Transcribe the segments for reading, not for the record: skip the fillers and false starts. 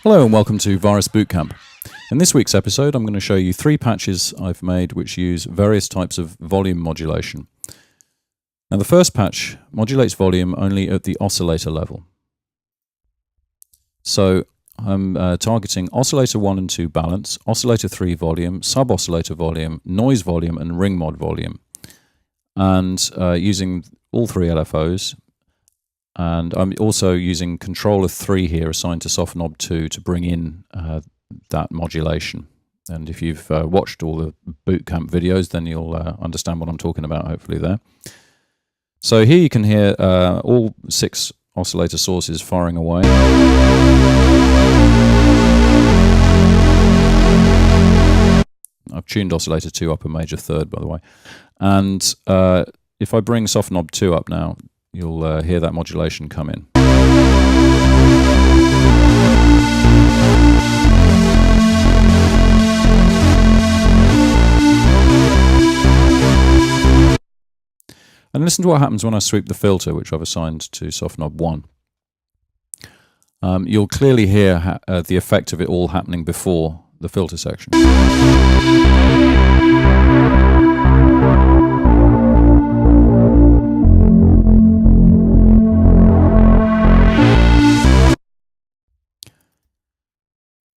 Hello and welcome to Virus Bootcamp. In this week's episode I'm going to show you 3 patches I've made which use various types of volume modulation. Now the first patch modulates volume only at the oscillator level. So I'm targeting oscillator 1 and 2 balance, oscillator 3 volume, sub-oscillator volume, noise volume and ring mod volume. And using all 3 LFOs. And I'm also using controller 3 here assigned to soft knob 2 to bring in that modulation. And if you've watched all the bootcamp videos, then you'll understand what I'm talking about hopefully there. So here you can hear all 6 oscillator sources firing away. I've tuned oscillator 2 up a major third, by the way. And if I bring soft knob 2 up now, you'll hear that modulation come in. And listen to what happens when I sweep the filter, which I've assigned to soft knob 1. You'll clearly hear the effect of it all happening before the filter section.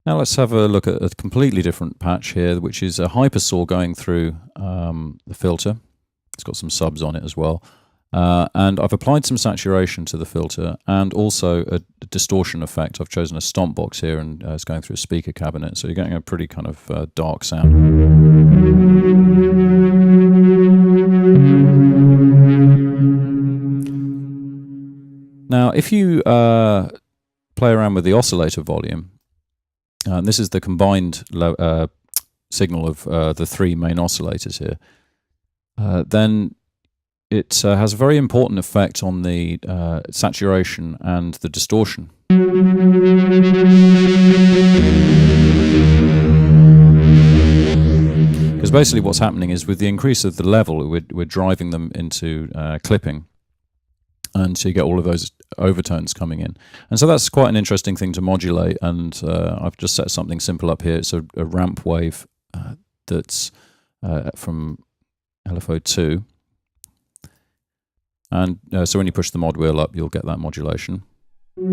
Now let's have a look at a completely different patch here, which is a hypersaw going through the filter. It's got some subs on it as well. And I've applied some saturation to the filter and also a distortion effect. I've chosen a stomp box here and it's going through a speaker cabinet, so you're getting a pretty kind of dark sound. Now if you play around with the oscillator volume, and this is the combined signal of the 3 main oscillators here, then it has a very important effect on the saturation and the distortion. Because basically what's happening is with the increase of the level, we're driving them into clipping. And so you get all of those overtones coming in. And so that's quite an interesting thing to modulate, and I've just set something simple up here. It's a ramp wave that's from LFO 2. And so when you push the mod wheel up, you'll get that modulation. And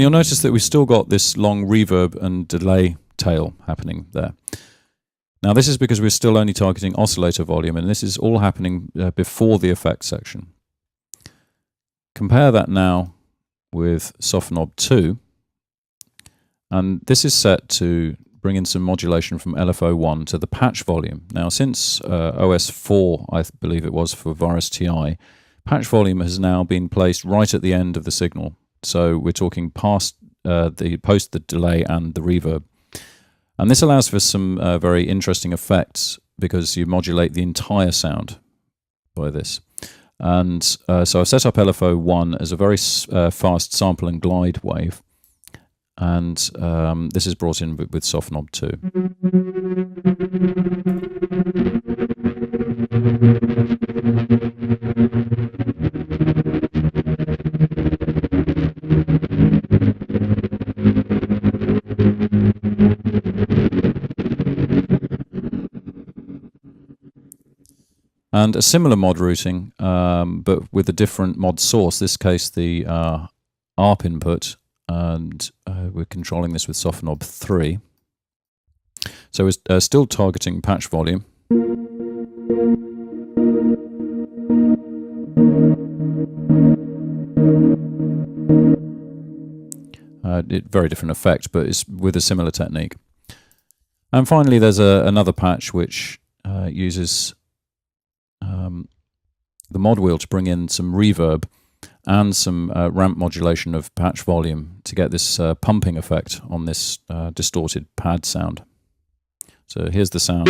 you'll notice that we've still got this long reverb and delay tail happening there. Now this is because we're still only targeting oscillator volume, and this is all happening before the effects section. Compare that now with soft knob 2, and this is set to bring in some modulation from LFO 1 to the patch volume. Now since OS 4, I believe it was, for Virus TI, patch volume has now been placed right at the end of the signal. So we're talking past post the delay and the reverb. And this allows for some very interesting effects because you modulate the entire sound by this. And so I've set up LFO 1 as a very fast sample and glide wave. And this is brought in with soft knob 2. And a similar mod routing, but with a different mod source, this case the ARP input, and we're controlling this with soft knob 3. So we're still targeting patch volume. Very different effect, but it's with a similar technique. And finally there's another patch which uses the mod wheel to bring in some reverb and some ramp modulation of patch volume to get this pumping effect on this distorted pad sound. So here's the sound.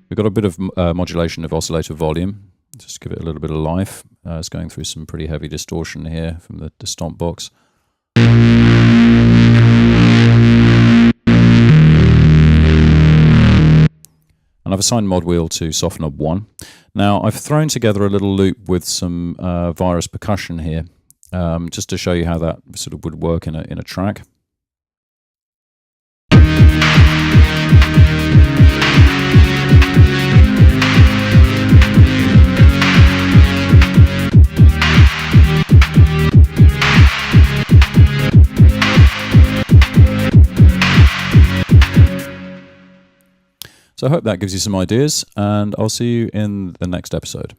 We've got a bit of modulation of oscillator volume, just to give it a little bit of life. It's going through some pretty heavy distortion here from the stomp box. and I've assigned mod wheel to soft knob 1. Now I've thrown together a little loop with some virus percussion here, just to show you how that sort of would work in a track. So I hope that gives you some ideas, and I'll see you in the next episode.